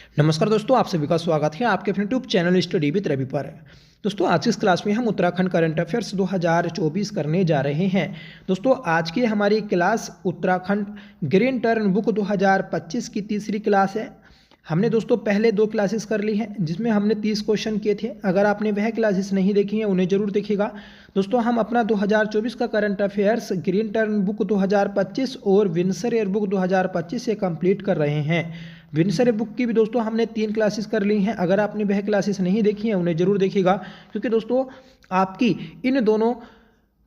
नमस्कार दोस्तों, आप सभी का स्वागत है आपके अपने YouTube channel study with Ravi पर। दोस्तों, आज की इस क्लास में हम उत्तराखंड करंट अफेयर्स 2024 करने जा रहे हैं। दोस्तों, आज की हमारी class Uttarakhand green turn book 2025 की तीसरी क्लास है। हमने दोस्तों पहले 2 क्लासेस कर ली हैं जिसमें हमने 30 क्वेश्चन किए थे। अगर आपने वह क्लासेस नहीं देखी हैं उन्हें जरूर देखिएगा। दोस्तों, हम अपना 2024 का current affairs green turn book 2025 और विंसर एयर बुक 2025 से कंप्लीट कर रहे हैं। विंसर बुक की भी दोस्तों हमने 3 क्लासेस कर ली हैं। अगर आपने वह क्लासेस नहीं देखी हैं उन्हें जरूर देखिएगा, क्योंकि दोस्तों आपकी इन दोनों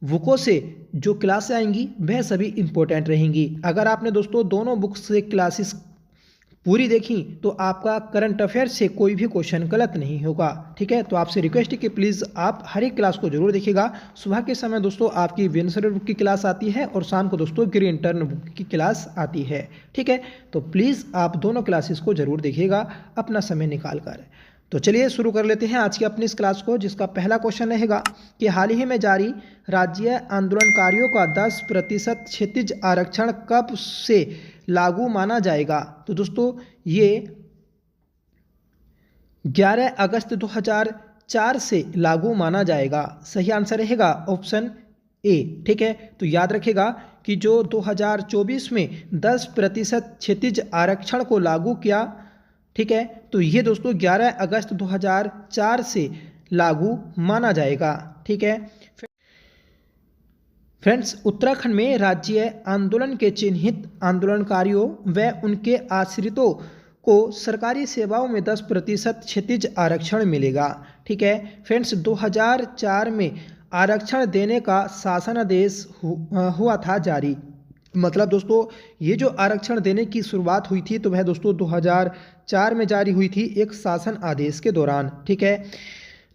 बुकों से जो क्लासें आएंगी वह सभी इंपॉर्टेंट रहेंगी। अगर आपने दोस्तों दोनों बुक्स से क्लासेस पूरी देखी तो आपका करंट अफेयर से कोई भी क्वेश्चन गलत नहीं होगा। ठीक है, तो आपसे रिक्वेस्ट है कि प्लीज़ आप हर एक क्लास को जरूर देखिएगा। सुबह के समय दोस्तों आपकी विंसर बुक की क्लास आती है और शाम को दोस्तों ग्रीन टर्न बुक की क्लास आती है। ठीक है, तो प्लीज़ आप दोनों क्लासेस को जरूर देखिएगा अपना समय निकाल कर। तो चलिए शुरू कर लेते हैं आज की अपनी इस क्लास को, जिसका पहला क्वेश्चन रहेगा कि हाल ही में जारी राज्य आंदोलनकारियों का 10% क्षितिज आरक्षण कब से लागू माना जाएगा। तो दोस्तों ये 11 अगस्त 2004 से लागू माना जाएगा। सही आंसर रहेगा ऑप्शन ए। ठीक है, तो याद रखेगा कि जो 2024 में 10% क्षितिज आरक्षण को लागू किया, ठीक है, तो ये दोस्तों 11 अगस्त 2004 से लागू माना जाएगा। ठीक है फ्रेंड्स, उत्तराखंड में राज्य आंदोलन के चिन्हित आंदोलनकारियों व उनके आश्रितों को सरकारी सेवाओं में 10% क्षितिज आरक्षण मिलेगा। ठीक है फ्रेंड्स, 2004 में आरक्षण देने का शासनादेश हुआ था जारी। मतलब दोस्तों ये जो आरक्षण देने की शुरुआत हुई थी तो वह दोस्तों 2004 में जारी हुई थी एक शासन आदेश के दौरान। ठीक है,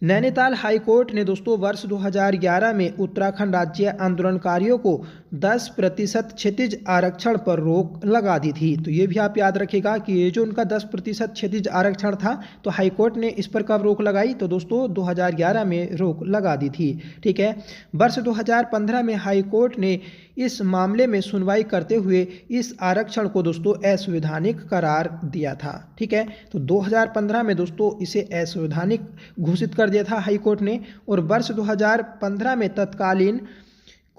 नैनीताल हाईकोर्ट ने दोस्तों वर्ष 2011 में उत्तराखंड राज्य आंदोलनकारियों को 10% क्षितिज आरक्षण पर रोक लगा दी थी। तो ये भी आप याद रखिएगा कि ये जो उनका 10% क्षितिज आरक्षण था तो हाईकोर्ट ने इस पर कब रोक लगाई, तो दोस्तों 2011 में रोक लगा दी थी। ठीक है, वर्ष 2015 में हाईकोर्ट ने इस मामले में सुनवाई करते हुए इस आरक्षण को दोस्तों असंवैधानिक करार दिया था। ठीक है, तो 2015 में दोस्तों इसे असंवैधानिक घोषित कर दिया था हाईकोर्ट ने। और वर्ष 2015 में तत्कालीन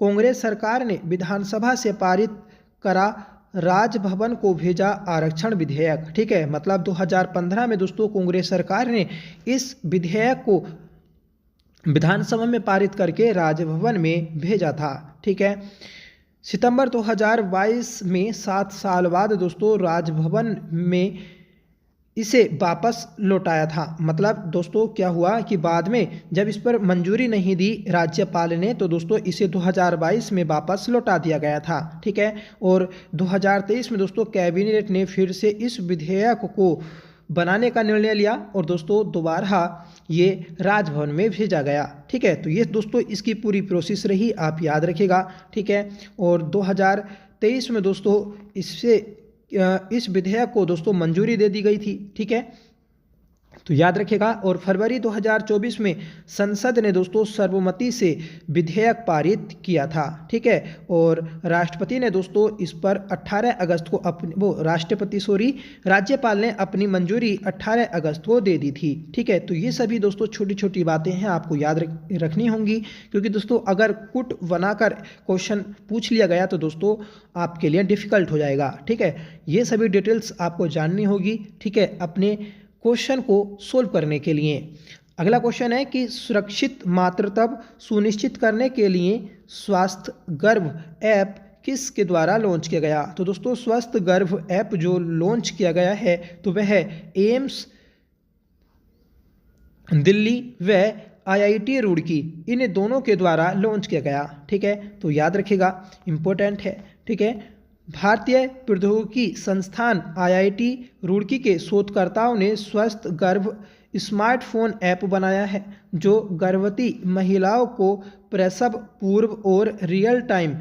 कांग्रेस सरकार ने विधानसभा से पारित करा राजभवन को भेजा आरक्षण विधेयक। ठीक है, मतलब 2015 में दोस्तों कांग्रेस सरकार ने इस विधेयक को विधानसभा में पारित करके राजभवन में भेजा था। ठीक है, सितंबर 2022 में 7 साल बाद दोस्तों राजभवन में इसे वापस लौटाया था। मतलब दोस्तों क्या हुआ कि बाद में जब इस पर मंजूरी नहीं दी राज्यपाल ने तो दोस्तों इसे 2022 में वापस लौटा दिया गया था। ठीक है, और 2023 में दोस्तों कैबिनेट ने फिर से इस विधेयक को बनाने का निर्णय लिया और दोस्तों दोबारा ये राजभवन में भेजा गया। ठीक है, तो ये दोस्तों इसकी पूरी प्रोसेस रही, आप याद रखिएगा। ठीक है, और 2023 में दोस्तों इस विधेयक को दोस्तों मंजूरी दे दी गई थी। ठीक है, तो याद रखिएगा। और फरवरी 2024 में संसद ने दोस्तों सर्वमति से विधेयक पारित किया था। ठीक है, और राष्ट्रपति ने दोस्तों इस पर 18 अगस्त को राज्यपाल ने अपनी मंजूरी 18 अगस्त को दे दी थी। ठीक है, तो ये सभी दोस्तों छोटी छोटी बातें हैं, आपको याद रखनी होंगी, क्योंकि दोस्तों अगर कुट बनाकर क्वेश्चन पूछ लिया गया तो दोस्तों आपके लिए डिफिकल्ट हो जाएगा। ठीक है, ये सभी डिटेल्स आपको जाननी होगी। ठीक है, अपने क्वेश्चन को सोल्व करने के लिए। अगला क्वेश्चन है कि सुरक्षित मातृत्व सुनिश्चित करने के लिए स्वस्थ गर्भ ऐप किसके द्वारा लॉन्च किया गया। तो दोस्तों स्वस्थ गर्भ ऐप जो लॉन्च किया गया है तो वह एम्स दिल्ली व IIT रुड़की इन दोनों के द्वारा लॉन्च किया गया। ठीक है, तो याद रखिएगा, इंपॉर्टेंट है। ठीक है, भारतीय प्रौद्योगिकी संस्थान IIT रुड़की के शोधकर्ताओं ने स्वस्थ गर्भ स्मार्टफोन ऐप बनाया है जो गर्भवती महिलाओं को प्रसव पूर्व और रियल टाइम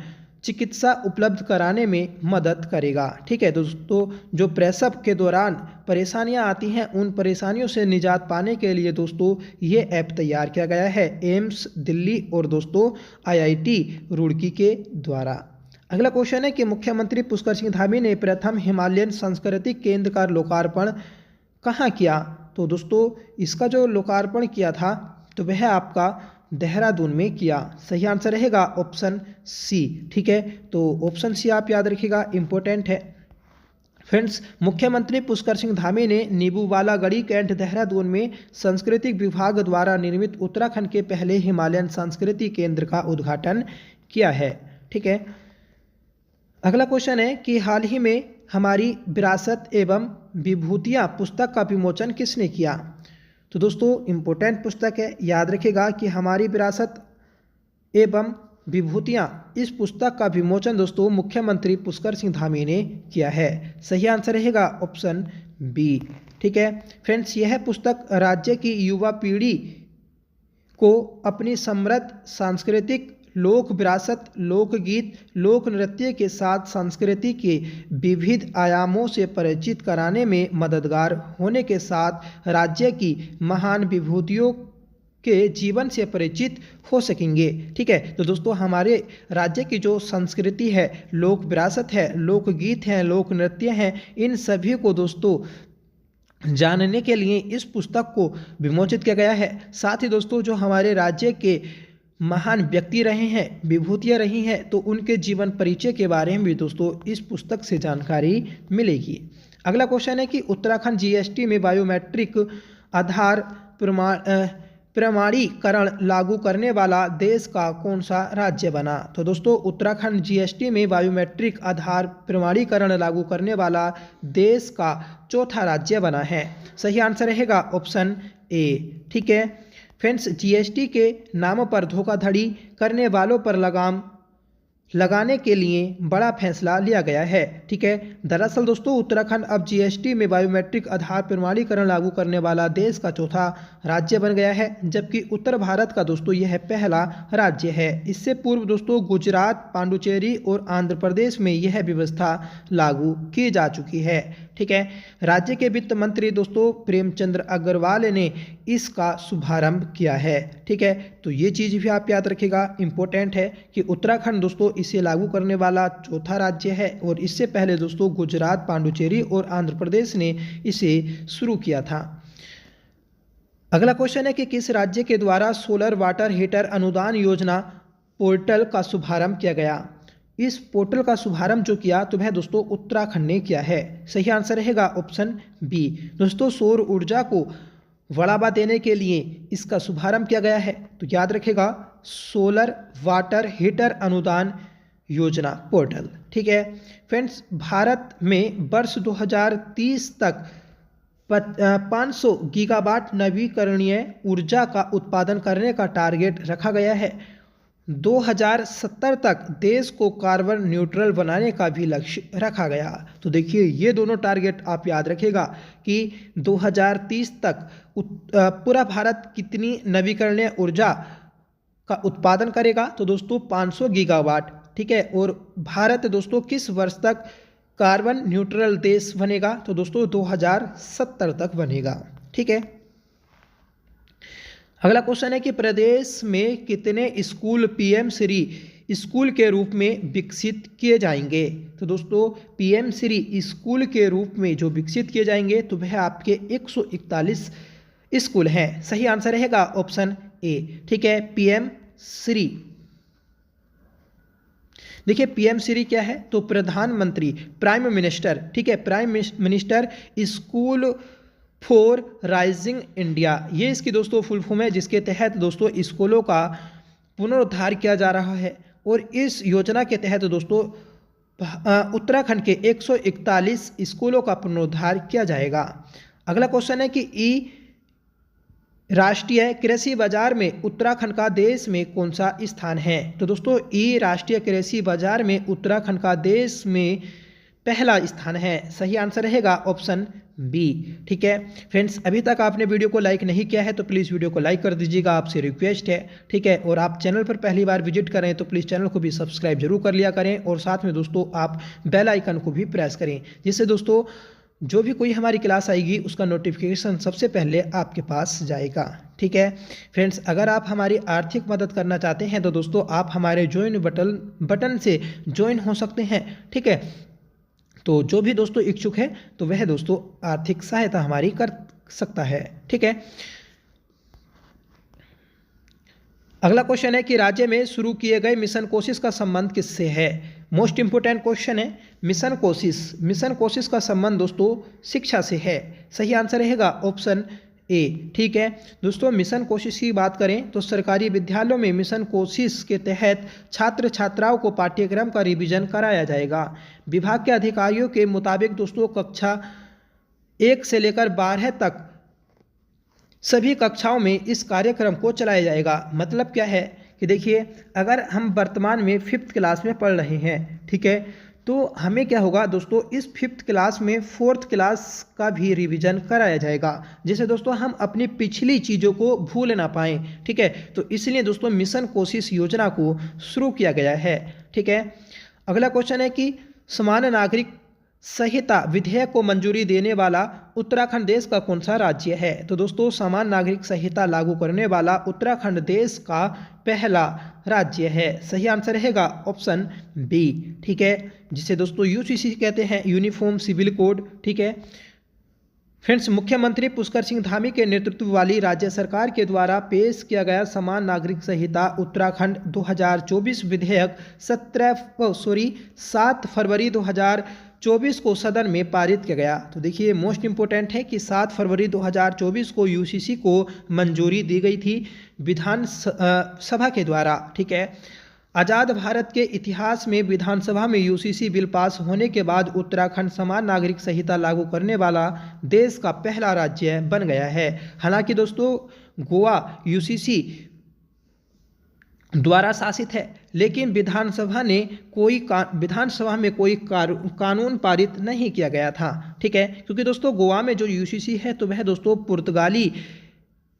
चिकित्सा उपलब्ध कराने में मदद करेगा। ठीक है दोस्तों, जो प्रसव के दौरान परेशानियां आती हैं उन परेशानियों से निजात पाने के लिए दोस्तों ये ऐप तैयार किया गया है एम्स दिल्ली और दोस्तों IIT रुड़की के द्वारा। अगला क्वेश्चन है कि मुख्यमंत्री पुष्कर सिंह धामी ने प्रथम हिमालयन सांस्कृतिक केंद्र का लोकार्पण कहाँ किया? तो दोस्तों इसका जो लोकार्पण किया था तो वह आपका देहरादून में किया। सही आंसर रहेगा ऑप्शन सी। ठीक है, तो ऑप्शन सी आप याद रखिएगा, इंपॉर्टेंट है। फ्रेंड्स, मुख्यमंत्री पुष्कर सिंह धामी ने नीबूवाला गढ़ी कैंट देहरादून में सांस्कृतिक विभाग द्वारा निर्मित उत्तराखंड के पहले हिमालयन संस्कृति केंद्र का उद्घाटन किया है। ठीक है, अगला क्वेश्चन है कि हाल ही में हमारी विरासत एवं विभूतियाँ पुस्तक का विमोचन किसने किया? तो दोस्तों इम्पोर्टेंट पुस्तक है, याद रखिएगा कि हमारी विरासत एवं विभूतियाँ, इस पुस्तक का विमोचन दोस्तों मुख्यमंत्री पुष्कर सिंह धामी ने किया है। सही आंसर रहेगा ऑप्शन बी। ठीक है फ्रेंड्स, यह पुस्तक राज्य की युवा पीढ़ी को अपनी समृद्ध सांस्कृतिक लोक विरासत, लोकगीत, लोक नृत्य के साथ संस्कृति के विविध आयामों से परिचित कराने में मददगार होने के साथ राज्य की महान विभूतियों के जीवन से परिचित हो सकेंगे। ठीक है, तो दोस्तों हमारे राज्य की जो संस्कृति है, लोक विरासत है, लोकगीत हैं, लोक नृत्य हैं, इन सभी को दोस्तों जानने के लिए इस पुस्तक को विमोचित किया गया है। साथ ही दोस्तों जो हमारे राज्य के महान व्यक्ति रहे हैं, विभूतियाँ रही हैं, तो उनके जीवन परिचय के बारे में भी दोस्तों इस पुस्तक से जानकारी मिलेगी। अगला क्वेश्चन है कि उत्तराखंड जीएसटी में बायोमेट्रिक आधार प्रमाणीकरण लागू करने वाला देश का कौन सा राज्य बना? तो दोस्तों उत्तराखंड जीएसटी में बायोमेट्रिक आधार प्रमाणीकरण लागू करने वाला देश का चौथा राज्य बना है। सही आंसर रहेगा ऑप्शन ए। ठीक है फ्रेंड्स, जीएसटी के नाम पर धोखाधड़ी करने वालों पर लगाम लगाने के लिए बड़ा फैसला लिया गया है। ठीक है, दरअसल दोस्तों उत्तराखंड अब जीएसटी में बायोमेट्रिक आधार प्रमाणीकरण लागू करने वाला देश का चौथा राज्य बन गया है, जबकि उत्तर भारत का दोस्तों यह पहला राज्य है। इससे पूर्व दोस्तों गुजरात, पांडुचेरी और आंध्र प्रदेश में यह व्यवस्था लागू की जा चुकी है। ठीक है, राज्य के वित्त मंत्री दोस्तों प्रेमचंद्र अग्रवाल ने इसका शुभारंभ किया है। ठीक है, तो ये चीज़ भी आप याद रखिएगा, इंपॉर्टेंट है कि उत्तराखंड दोस्तों इसे लागू करने वाला चौथा राज्य है और इससे पहले दोस्तों गुजरात, पांडुचेरी और आंध्र प्रदेश ने इसे शुरू किया था। अगला क्वेश्चन है कि किस राज्य के द्वारा सोलर वाटर हीटर अनुदान योजना पोर्टल का शुभारंभ किया गया? इस पोर्टल का शुभारंभ जो किया तो वह दोस्तों उत्तराखंड ने किया है। सही आंसर रहेगा ऑप्शन बी। दोस्तों सौर ऊर्जा को बढ़ावा देने के लिए इसका शुभारंभ किया गया है, तो याद रखेगा सोलर वाटर हीटर अनुदान योजना पोर्टल। ठीक है फ्रेंड्स, भारत में वर्ष 2030 तक 500 गीगावाट नवीकरणीय ऊर्जा का उत्पादन करने का टारगेट रखा गया है। 2070 तक देश को कार्बन न्यूट्रल बनाने का भी लक्ष्य रखा गया। तो देखिए ये दोनों टारगेट आप याद रखेगा कि 2030 तक पूरा भारत कितनी नवीकरणीय ऊर्जा का उत्पादन करेगा? तो दोस्तों 500 गीगावाट। ठीक है, और भारत दोस्तों किस वर्ष तक कार्बन न्यूट्रल देश बनेगा? तो दोस्तों 2070 तक बनेगा। ठीक है, अगला क्वेश्चन है कि प्रदेश में कितने स्कूल पीएम श्री स्कूल के रूप में विकसित किए जाएंगे? तो दोस्तों पीएम श्री स्कूल के रूप में जो विकसित किए जाएंगे तो वह आपके 141 स्कूल हैं। सही आंसर रहेगा ऑप्शन ए। ठीक है, पीएम श्री, देखिए पीएम श्री क्या है? तो प्रधानमंत्री, प्राइम मिनिस्टर। ठीक है, prime minister school for rising India, ये इसकी दोस्तों फुल फॉर्म है, जिसके तहत दोस्तों स्कूलों का पुनरुद्धार किया जा रहा है। और इस योजना के तहत दोस्तों उत्तराखंड के 141 स्कूलों का पुनरुद्धार किया जाएगा। अगला क्वेश्चन है कि ई राष्ट्रीय कृषि बाजार में उत्तराखंड का देश में कौन सा स्थान है? तो दोस्तों ई राष्ट्रीय कृषि बाजार में उत्तराखंड का देश में पहला स्थान है। सही आंसर रहेगा ऑप्शन बी। ठीक है फ्रेंड्स, अभी तक आपने वीडियो को लाइक नहीं किया है तो प्लीज़ वीडियो को लाइक कर दीजिएगा, आपसे रिक्वेस्ट है। ठीक है, और आप चैनल पर पहली बार विजिट करें तो प्लीज़ चैनल को भी सब्सक्राइब जरूर कर लिया करें और साथ में दोस्तों आप बेल आइकन को भी प्रेस करें, जिससे दोस्तों जो भी कोई हमारी क्लास आएगी उसका नोटिफिकेशन सबसे पहले आपके पास जाएगा। ठीक है फ्रेंड्स, अगर आप हमारी आर्थिक मदद करना चाहते हैं तो दोस्तों आप हमारे ज्वाइन बटन से ज्वाइन हो सकते हैं। ठीक है, तो जो भी दोस्तों इच्छुक है तो वह दोस्तों आर्थिक सहायता हमारी कर सकता है। ठीक है, अगला क्वेश्चन है कि राज्य में शुरू किए गए मिशन कोशिश का संबंध किससे है। मोस्ट इंपोर्टेंट क्वेश्चन है मिशन कोशिश का संबंध दोस्तों शिक्षा से है। सही आंसर रहेगा ऑप्शन ए। ठीक है दोस्तों, मिशन कोशिश की बात करें तो सरकारी विद्यालयों में मिशन कोशिश के तहत छात्र छात्राओं को पाठ्यक्रम का रिवीजन कराया जाएगा। विभाग के अधिकारियों के मुताबिक दोस्तों कक्षा 1 से लेकर 12 तक सभी कक्षाओं में इस कार्यक्रम को चलाया जाएगा। मतलब क्या है कि देखिए, अगर हम वर्तमान में 5th क्लास में पढ़ रहे हैं, ठीक है, तो हमें क्या होगा दोस्तों, इस 5th क्लास में 4th क्लास का भी रिवीजन कराया जाएगा, जिससे दोस्तों हम अपनी पिछली चीज़ों को भूल ना पाएँ। ठीक है, तो इसलिए दोस्तों मिशन कोशिश योजना को शुरू किया गया है। ठीक है, अगला क्वेश्चन है कि समान नागरिक संहिता विधेयक को मंजूरी देने वाला उत्तराखंड देश का कौन सा राज्य है। तो दोस्तों समान नागरिक संहिता लागू करने वाला उत्तराखंड देश का पहला राज्य है। सही आंसर रहेगा ऑप्शन बी। ठीक है, जिसे दोस्तों यूसीसी कहते हैं, यूनिफॉर्म सिविल कोड। ठीक है फ्रेंड्स, मुख्यमंत्री पुष्कर सिंह धामी के नेतृत्व वाली राज्य सरकार के द्वारा पेश किया गया समान नागरिक संहिता उत्तराखंड 2024 विधेयक 7 फरवरी 2024 को सदन में पारित किया गया। तो देखिए मोस्ट इंपोर्टेंट है कि 7 फरवरी 2024 को यूसीसी को मंजूरी दी गई थी विधान सभा के द्वारा। ठीक है, आज़ाद भारत के इतिहास में विधानसभा में यूसीसी बिल पास होने के बाद उत्तराखंड समान नागरिक संहिता लागू करने वाला देश का पहला राज्य बन गया है। हालांकि दोस्तों गोवा यूसीसी द्वारा शासित है, लेकिन विधानसभा में कोई कानून पारित नहीं किया गया था। ठीक है, क्योंकि दोस्तों गोवा में जो यूसीसी है तो वह दोस्तों पुर्तगाली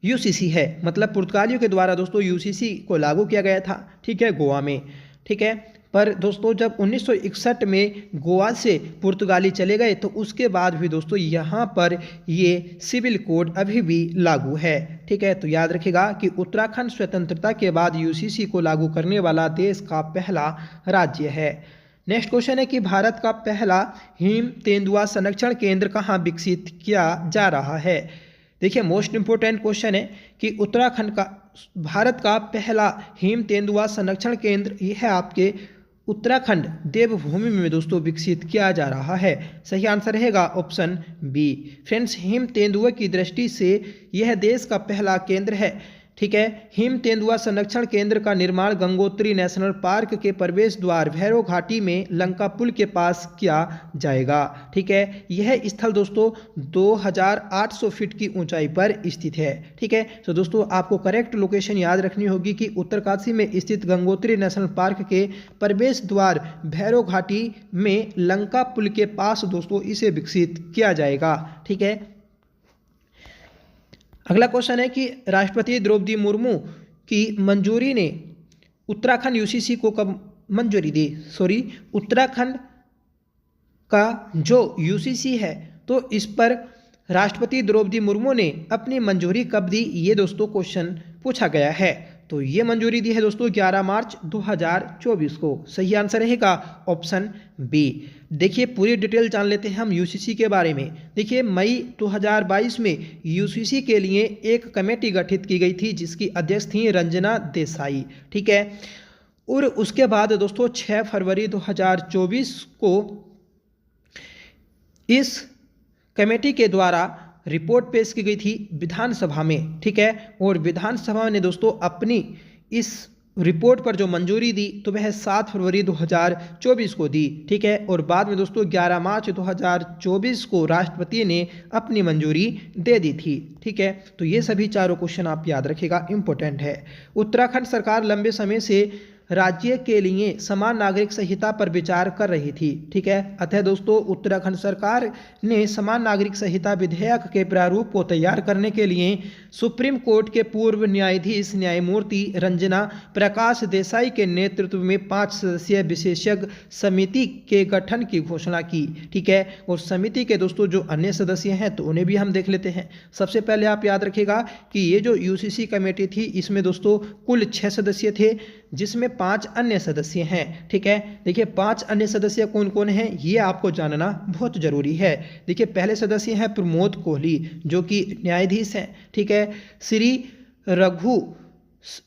यूसीसी है, मतलब पुर्तगालियों के द्वारा दोस्तों यूसीसी को लागू किया गया था। ठीक है, गोवा में। ठीक है, पर दोस्तों जब 1961 में गोवा से पुर्तगाली चले गए तो उसके बाद भी दोस्तों यहाँ पर ये सिविल कोड अभी भी लागू है। ठीक है, तो याद रखिएगा कि उत्तराखंड स्वतंत्रता के बाद यूसीसी को लागू करने वाला देश का पहला राज्य है। नेक्स्ट क्वेश्चन है कि भारत का पहला हिम तेंदुआ संरक्षण केंद्र कहाँ विकसित किया जा रहा है। देखिए मोस्ट इंपोर्टेंट क्वेश्चन है कि भारत का पहला हिम तेंदुआ संरक्षण केंद्र यह है आपके उत्तराखंड देवभूमि में दोस्तों विकसित किया जा रहा है। सही आंसर रहेगा ऑप्शन बी। फ्रेंड्स, हिम तेंदुए की दृष्टि से यह देश का पहला केंद्र है। ठीक है, हिम तेंदुआ संरक्षण केंद्र का निर्माण गंगोत्री नेशनल पार्क के प्रवेश द्वार भैरव घाटी में लंका पुल के पास किया जाएगा। ठीक है, यह स्थल दोस्तों 2800 फीट की ऊंचाई पर स्थित है। ठीक है, तो दोस्तों आपको करेक्ट लोकेशन याद रखनी होगी कि उत्तरकाशी में स्थित गंगोत्री नेशनल पार्क के प्रवेश द्वार भैरव घाटी में लंका पुल के पास दोस्तों इसे विकसित किया जाएगा। ठीक है, अगला क्वेश्चन है कि राष्ट्रपति द्रौपदी मुर्मू की मंजूरी ने उत्तराखंड यूसीसी को कब मंजूरी दी। उत्तराखंड का जो यूसीसी है तो इस पर राष्ट्रपति द्रौपदी मुर्मू ने अपनी मंजूरी कब दी, ये दोस्तों क्वेश्चन पूछा गया है। तो ये मंजूरी दी है दोस्तों 11 मार्च 2024 को। सही आंसर रहेगा ऑप्शन बी। देखिए पूरी डिटेल जान लेते हैं हम यूसीसी के बारे में। देखिए मई 2022 में यूसीसी के लिए एक कमेटी गठित की गई थी जिसकी अध्यक्ष थी रंजना देसाई। ठीक है, और उसके बाद दोस्तों 6 फरवरी 2024 को इस कमेटी के द्वारा रिपोर्ट पेश की गई थी विधानसभा में। ठीक है, और विधानसभा ने दोस्तों अपनी इस रिपोर्ट पर जो मंजूरी दी तो वह 7 फरवरी 2024 को दी। ठीक है, और बाद में दोस्तों 11 मार्च 2024 को राष्ट्रपति ने अपनी मंजूरी दे दी थी। ठीक है, तो ये सभी चारों क्वेश्चन आप याद रखिएगा, इंपॉर्टेंट है। उत्तराखंड सरकार लंबे समय से राज्य के लिए समान नागरिक संहिता पर विचार कर रही थी। ठीक है, अतः दोस्तों उत्तराखंड सरकार ने समान नागरिक संहिता विधेयक के प्रारूप को तैयार करने के लिए सुप्रीम कोर्ट के पूर्व न्यायाधीश न्यायमूर्ति रंजना प्रकाश देसाई के नेतृत्व में 5 सदस्यीय विशेषज्ञ समिति के गठन की घोषणा की। ठीक है, और समिति के दोस्तों जो अन्य सदस्य हैं तो उन्हें भी हम देख लेते हैं। सबसे पहले आप याद रखिएगा कि ये जो यूसीसी कमेटी थी इसमें दोस्तों कुल 6 सदस्य थे, जिसमें 5 अन्य सदस्य हैं। ठीक है, देखिए 5 अन्य सदस्य कौन कौन हैं ये आपको जानना बहुत जरूरी है। देखिए पहले सदस्य हैं प्रमोद कोहली जो कि न्यायाधीश हैं। ठीक है,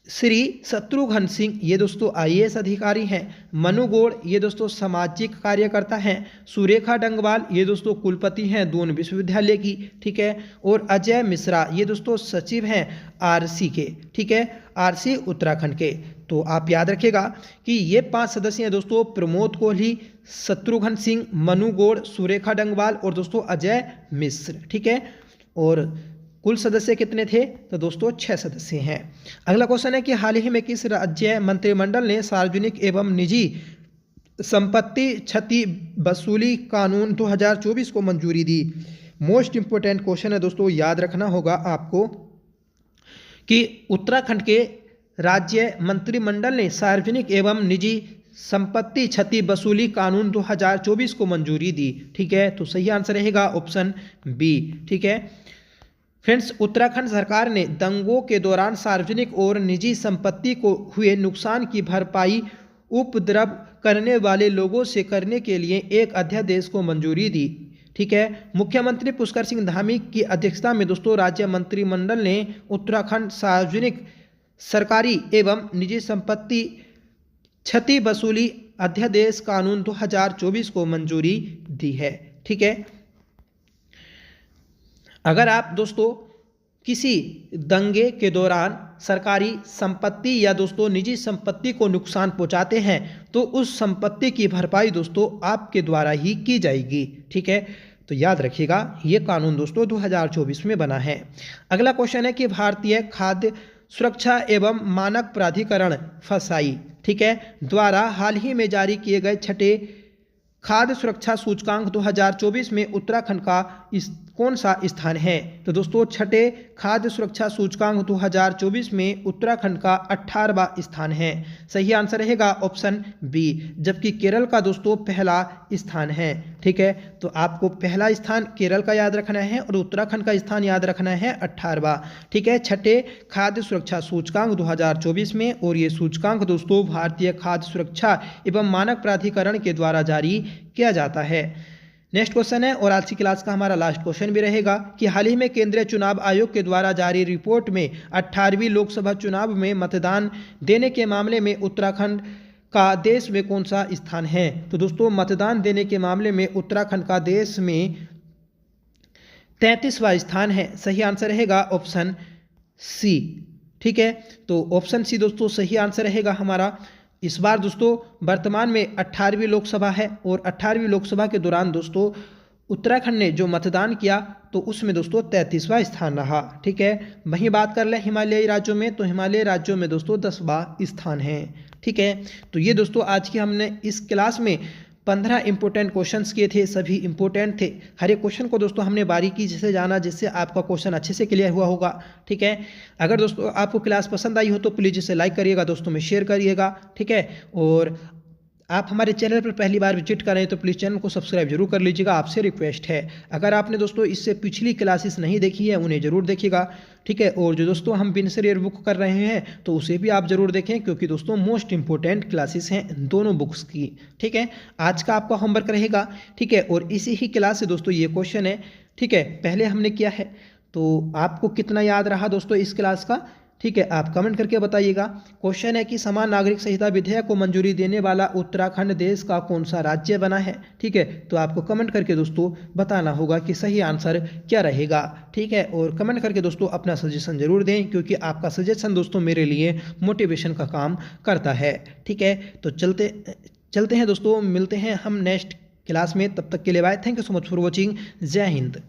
श्री शत्रुघ्न सिंह ये दोस्तों IAS अधिकारी हैं। मनु गौड़ ये दोस्तों सामाजिक कार्यकर्ता हैं। सुरेखा डंगवाल ये दोस्तों कुलपति हैं दून विश्वविद्यालय की। ठीक है, और अजय मिश्रा ये दोस्तों सचिव हैं RC के। ठीक है, RC उत्तराखंड के। तो आप याद रखिएगा कि ये 5 सदस्य हैं दोस्तों, प्रमोद कोहली, शत्रुघ्न सिंह, मनु गौड़, सुरेखा डंगवाल और दोस्तों अजय मिश्र। ठीक है, और कुल सदस्य कितने थे तो दोस्तों 6 सदस्य हैं। अगला क्वेश्चन है कि हाल ही में किस राज्य मंत्रिमंडल ने सार्वजनिक एवं निजी संपत्ति क्षति वसूली कानून 2024 को मंजूरी दी। मोस्ट इंपोर्टेंट क्वेश्चन है दोस्तों, याद रखना होगा आपको कि उत्तराखंड के राज्य मंत्रिमंडल ने सार्वजनिक एवं निजी संपत्ति क्षति वसूली कानून 2024 को मंजूरी दी। ठीक है, तो सही आंसर रहेगा ऑप्शन बी। ठीक है फ्रेंड्स, उत्तराखंड सरकार ने दंगों के दौरान सार्वजनिक और निजी संपत्ति को हुए नुकसान की भरपाई उपद्रव करने वाले लोगों से करने के लिए एक अध्यादेश को मंजूरी दी। ठीक है, मुख्यमंत्री पुष्कर सिंह धामी की अध्यक्षता में दोस्तों राज्य मंत्रिमंडल ने उत्तराखंड सार्वजनिक सरकारी एवं निजी संपत्ति क्षति वसूली अध्यादेश कानून 2024 को मंजूरी दी है। ठीक है, अगर आप दोस्तों किसी दंगे के दौरान सरकारी संपत्ति या दोस्तों निजी संपत्ति को नुकसान पहुंचाते हैं तो उस संपत्ति की भरपाई दोस्तों आपके द्वारा ही की जाएगी। ठीक है, तो याद रखिएगा ये कानून दोस्तों 2024 में बना है। अगला क्वेश्चन है कि भारतीय खाद्य सुरक्षा एवं मानक प्राधिकरण FSSAI ठीक है द्वारा हाल ही में जारी किए गए छठे खाद्य सुरक्षा सूचकांक 2024 में उत्तराखंड का कौन सा स्थान है तो दोस्तों छठे खाद्य सुरक्षा सूचकांक 2024 में उत्तराखंड का 18वां स्थान है। सही आंसर रहेगा ऑप्शन बी, जबकि केरल का दोस्तों पहला स्थान है। ठीक है, तो आपको पहला स्थान केरल का याद रखना है और उत्तराखंड का स्थान याद रखना है 18वां। ठीक है, छठे खाद्य सुरक्षा सूचकांक 2024 में, और ये सूचकांक दोस्तों भारतीय खाद्य सुरक्षा एवं मानक प्राधिकरण के द्वारा जारी किया जाता है। नेक्स्ट क्वेश्चन है और आज की क्लास का हमारा लास्ट क्वेश्चन भी रहेगा कि हाल ही में केंद्रीय चुनाव आयोग के द्वारा जारी रिपोर्ट में 18वीं लोकसभा चुनाव में मतदान देने के मामले में उत्तराखंड का देश में कौन सा स्थान है तो दोस्तों मतदान देने के मामले में उत्तराखंड का देश में 33वां स्थान है। सही आंसर रहेगा ऑप्शन सी। ठीक है, तो ऑप्शन सी दोस्तों सही आंसर रहेगा हमारा। इस बार दोस्तों वर्तमान में 18वीं लोकसभा है और 18वीं लोकसभा के दौरान दोस्तों उत्तराखंड ने जो मतदान किया तो उसमें दोस्तों 33वां स्थान रहा। ठीक है, वहीं बात कर लें हिमालयी राज्यों में तो हिमालयी राज्यों में दोस्तों 10वां स्थान है। ठीक है, तो ये दोस्तों आज की हमने इस क्लास में 15 इंपॉर्टेंट क्वेश्चंस किए थे, सभी इंपॉर्टेंट थे। हर एक क्वेश्चन को दोस्तों हमने बारीकी से जाना जिससे आपका क्वेश्चन अच्छे से क्लियर हुआ होगा। ठीक है, अगर दोस्तों आपको क्लास पसंद आई हो तो प्लीज़ इसे लाइक करिएगा, दोस्तों में शेयर करिएगा। ठीक है, और आप हमारे चैनल पर पहली बार विजिट कर रहे हैं तो प्लीज़ चैनल को सब्सक्राइब जरूर कर लीजिएगा, आपसे रिक्वेस्ट है। अगर आपने दोस्तों इससे पिछली क्लासेस नहीं देखी है उन्हें ज़रूर देखिएगा। ठीक है, और जो दोस्तों हम विनसर ईयर बुक कर रहे हैं तो उसे भी आप ज़रूर देखें क्योंकि दोस्तों मोस्ट इंपॉर्टेंट क्लासेस हैं दोनों बुक्स की। ठीक है, आज का आपका होमवर्क रहेगा। ठीक है, और इसी ही क्लास से दोस्तों ये क्वेश्चन है। ठीक है, पहले हमने किया है तो आपको कितना याद रहा दोस्तों इस क्लास का। ठीक है, आप कमेंट करके बताइएगा। क्वेश्चन है कि समान नागरिक संहिता विधेयक को मंजूरी देने वाला उत्तराखंड देश का कौन सा राज्य बना है। ठीक है, तो आपको कमेंट करके दोस्तों बताना होगा कि सही आंसर क्या रहेगा। ठीक है, और कमेंट करके दोस्तों अपना सजेशन जरूर दें क्योंकि आपका सजेशन दोस्तों मेरे लिए मोटिवेशन का काम करता है। ठीक है, तो चलते हैं दोस्तों, मिलते हैं हम नेक्स्ट क्लास में। तब तक के लिए bye, thank you so much for watching. जय हिंद।